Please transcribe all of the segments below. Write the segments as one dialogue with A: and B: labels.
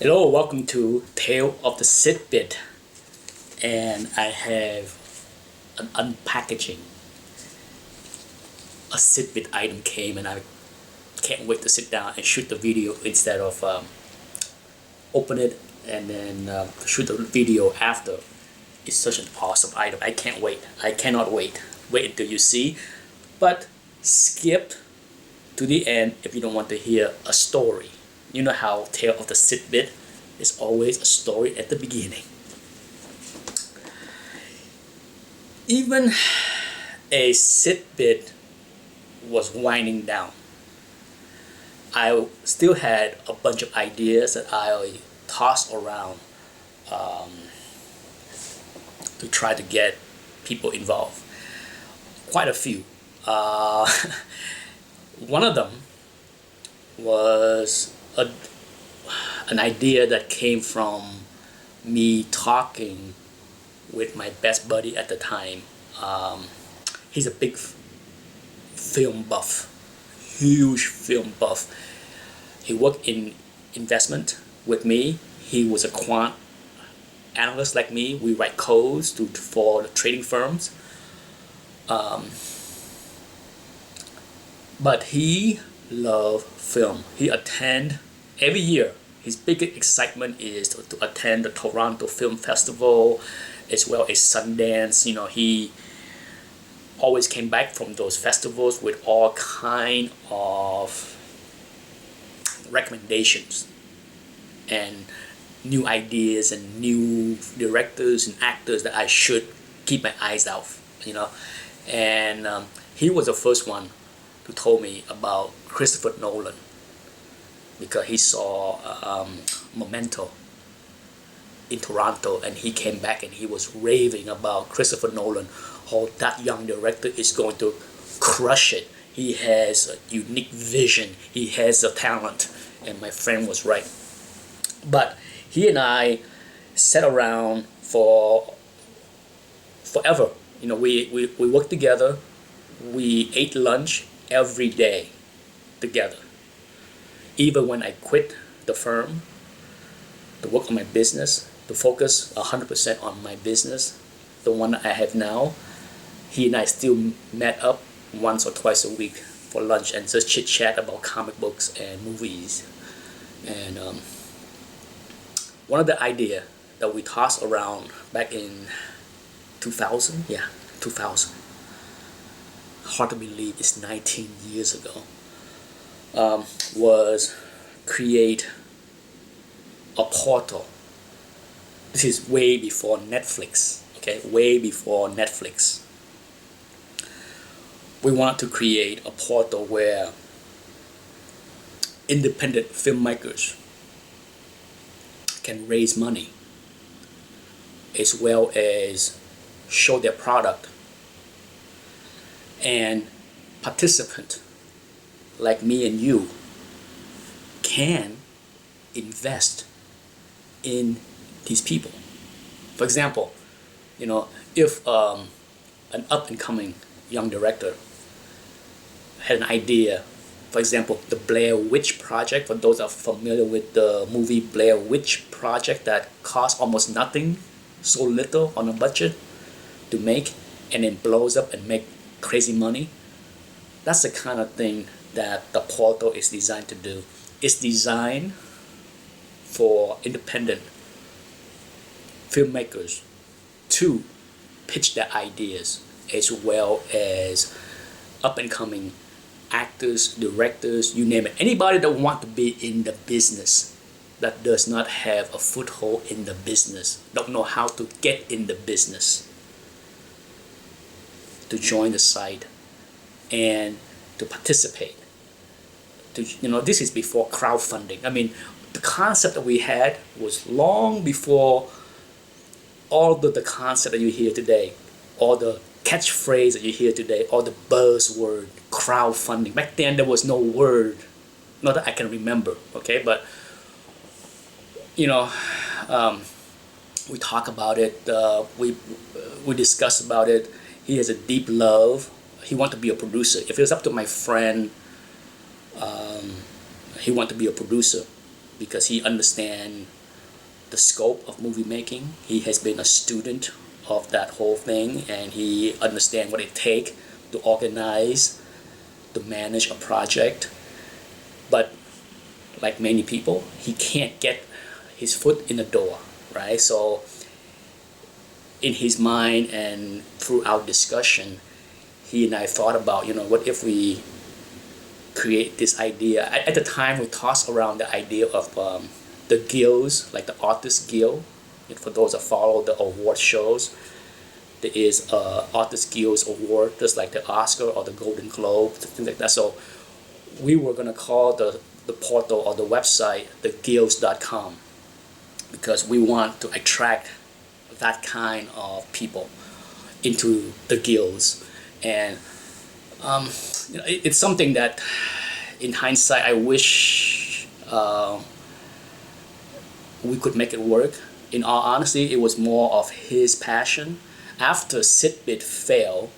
A: Hello, welcome to Tale of the SITBIT, and I have an unpackaging. A SITBIT item came, and I can't wait to sit down and shoot the video instead of open it and then shoot the video after. It's such an awesome item. I can't wait. I cannot wait. Wait until you see, but skip to the end if you don't want to hear a story. You know how Tale of the SITBIT is always a story at the beginning. Even a SITBIT was winding down, I still had a bunch of ideas that I tossed around to try to get people involved. Quite a few. One of them was an idea that came from me talking with my best buddy at the time. He's a big film buff, huge film buff. He worked in investment with me. He was a quant analyst like me. We write codes for the trading firms. But he loved film. He attend every year. His biggest excitement is to attend the Toronto Film Festival as well as Sundance. You know, he always came back from those festivals with all kind of recommendations and new ideas and new directors and actors that I should keep my eyes out, you know. And he was the first one to tell me about Christopher Nolan, because he saw Memento in Toronto, and he came back and he was raving about Christopher Nolan. How that young director is going to crush it. He has a unique vision. He has a talent, and my friend was right. But he and I sat around for forever. You know, we worked together. We ate lunch every day together. Even when I quit the firm to work on my business, to focus 100% on my business, the one that I have now, he and I still met up once or twice a week for lunch and just chit chat about comic books and movies. And one of the idea that we tossed around back in 2000, 2000. Hard to believe it's 19 years ago. Was create a portal. This is way before Netflix, okay? Way before Netflix. We want to create a portal where independent filmmakers can raise money as well as show their product, and participants like me and you can invest in these people. For example, you know, if an up-and-coming young director had an idea, for example, the Blair Witch Project, for those that are familiar with the movie Blair Witch Project, that cost almost nothing, so little on a budget to make, and then blows up and make crazy money. That's the kind of thing that the portal is designed to do. It's designed for independent filmmakers to pitch their ideas, as well as up-and-coming actors, directors, you name it. Anybody that want to be in the business that does not have a foothold in the business, don't know how to get in the business, to join the site and to participate. You know, this is before crowdfunding. I mean, the concept that we had was long before all the concept that you hear today, all the catchphrase that you hear today, all the buzzword, crowdfunding. Back then there was no word, not that I can remember, okay? But, you know, we talk about it, we discuss about it. He has a deep love. He wants to be a producer. If it was up to my friend, he wanted to be a producer. because he understands the scope of movie making. He has been a student of that whole thing, and he understands what it takes to organize, to manage a project. But like many people, he can't get his foot in the door, right? So in his mind and through our discussion, he and I thought about, what if we create this idea. At the time, we tossed around the idea of the guilds, like the Artist Guild. For those that follow the award shows, there is Artist Guilds Award, just like the Oscar or the Golden Globe, things like that. So we were gonna call the portal or the website the guilds.com, because we want to attract that kind of people into the guilds. And it's something that in hindsight I wish we could make it work. In all honesty, it was more of his passion. After SITBIT failed,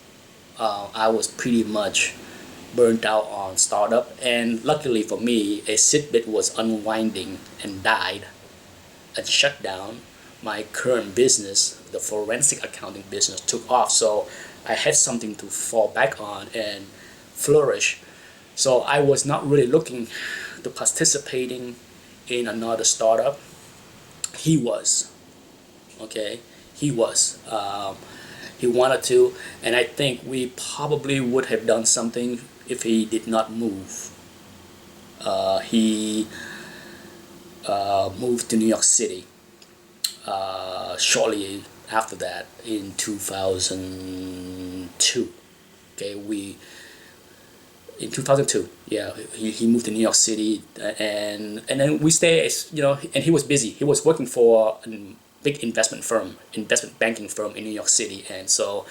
A: I was pretty much burnt out on startup, and luckily for me, a SITBIT was unwinding and died and shut down. My current business, the forensic accounting business, took off, so I had something to fall back on and flourish. So I was not really looking to participating in another startup. He was, okay? He was. He wanted to, and I think we probably would have done something if he did not move. He moved to New York City shortly after that in 2002. Okay, in 2002, yeah, he moved to New York City, and then we stayed, and he was busy. He was working for a big investment banking firm in New York City, and so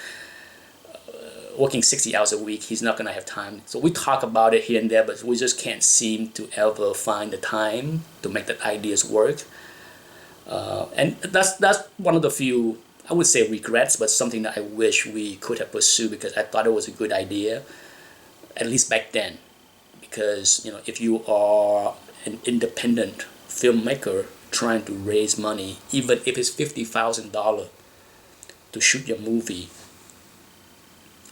A: working 60 hours a week, he's not gonna have time. So we talk about it here and there, but we just can't seem to ever find the time to make that ideas work. And that's one of the few, I would say, regrets, but something that I wish we could have pursued, because I thought it was a good idea, at least back then. Because if you are an independent filmmaker trying to raise money, even if it's $50,000 to shoot your movie,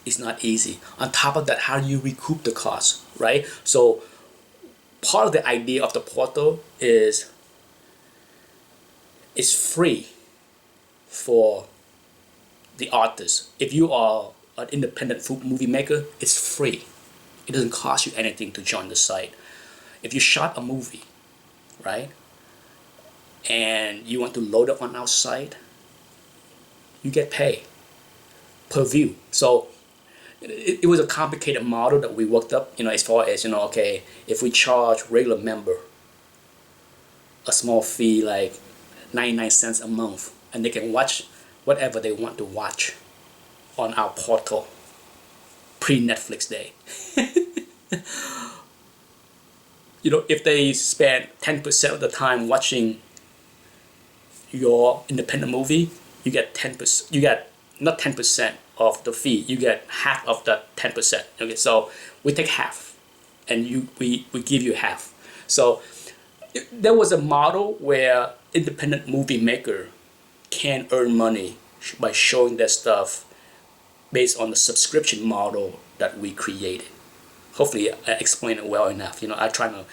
A: it's not easy. On top of that, how do you recoup the cost, right? So part of the idea of the portal is it's free for the artist. If you are an independent movie maker, it's free. It doesn't cost you anything to join the site. If you shot a movie, right, and you want to load it on our site, you get paid per view. So it was a complicated model that we worked up, as far as, okay, if we charge regular member a small fee like 99 cents a month, and they can watch whatever they want to watch on our portal pre-Netflix day. If they spend 10% of the time watching your independent movie, you get 10%. You get not 10% of the fee. You get half of that 10%. Okay, so we take half, and we give you half. So there was a model where independent movie maker can earn money by showing their stuff based on the subscription model that we created. Hopefully I explained it well enough. I try to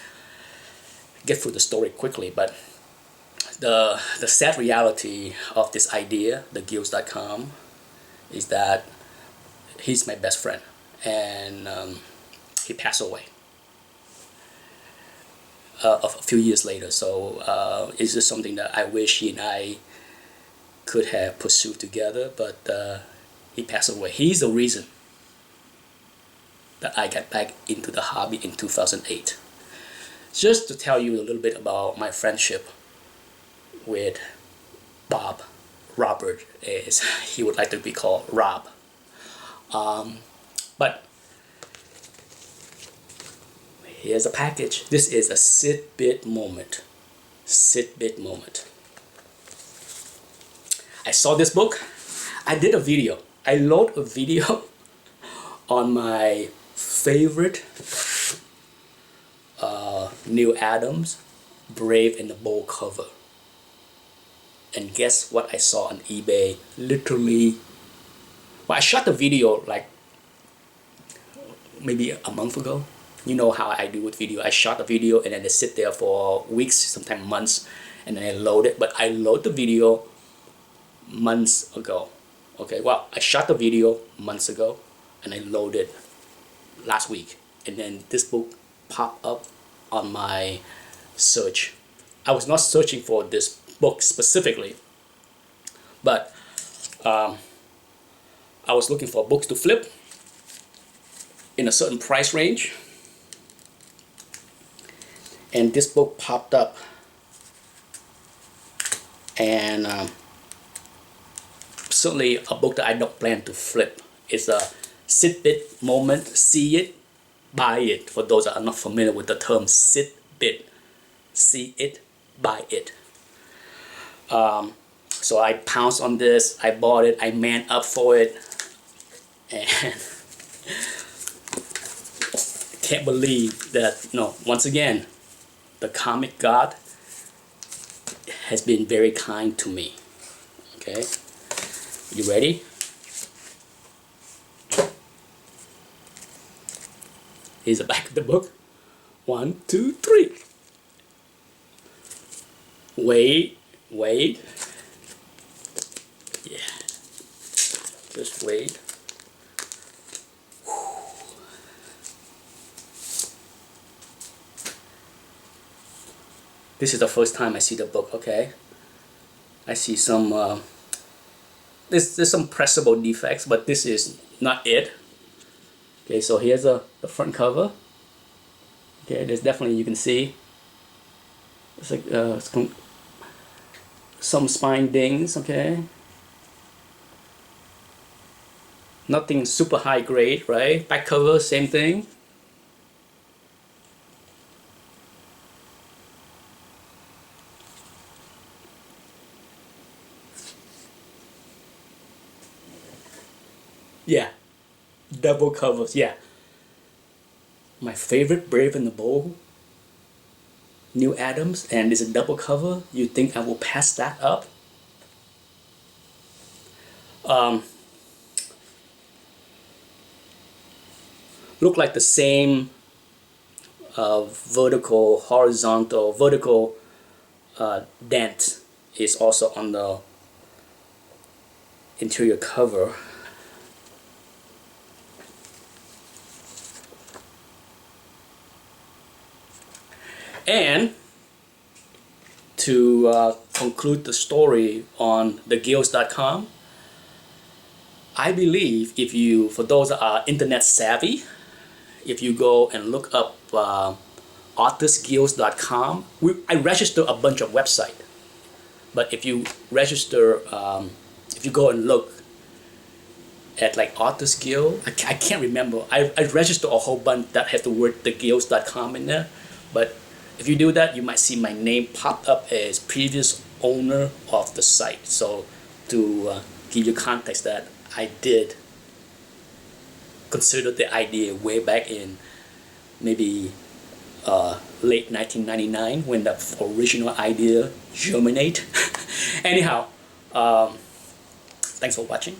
A: get through the story quickly, but the sad reality of this idea, the guilds.com, is that he's my best friend, and he passed away a few years later. So it's just something that I wish he and I could have pursued together, but he passed away. He's the reason that I got back into the hobby in 2008. Just to tell you a little bit about my friendship with Robert, as he would like to be called, Rob. But here's a package. This is a SITBIT moment. SITBIT moment. I saw this book. I did a video. I load a video on my favorite Neil Adams Brave and the Bold cover. And guess what I saw on eBay? Literally, well, I shot the video like maybe a month ago. You know how I do with video. I shot the video and then they sit there for weeks, sometimes months, and then I load it. But I load the video months ago. Okay, well, I shot the video months ago and I loaded last week. And then this book popped up on my search. I was not searching for this book specifically, but I was looking for books to flip in a certain price range, and this book popped up, and certainly a book that I don't plan to flip. It's a SITBIT moment, see it, buy it. For those that are not familiar with the term SITBIT, see it, buy it. So I pounced on this, I bought it, I man up for it, and can't believe that, once again, the comic god has been very kind to me. Okay, you ready? Here's the back of the book. 1, 2, 3. Wait. Yeah. Just wait. This is the first time I see the book. Okay. I see some. There's some pressable defects, but this is not it. Okay, so here's the front cover. Okay, there's definitely, you can see it's like some spine dings. Okay, nothing super high grade, right? Back cover, same thing. Yeah, double covers. Yeah, my favorite, Brave and the Bold, New Adams, and it's a double cover. You think I will pass that up? Look like the same vertical dent is also on the interior cover. And to conclude the story on thegills.com, I believe if you, for those that are internet savvy, if you go and look up artistguilds.com, I register a bunch of websites. But if you register, if you go and look at like Artist Guild, I can't remember. I registered a whole bunch that had the word thegills.com in there. But if you do that, you might see my name pop up as previous owner of the site. So to give you context that I did consider the idea way back in maybe late 1999 when the original idea germinated. Anyhow, thanks for watching.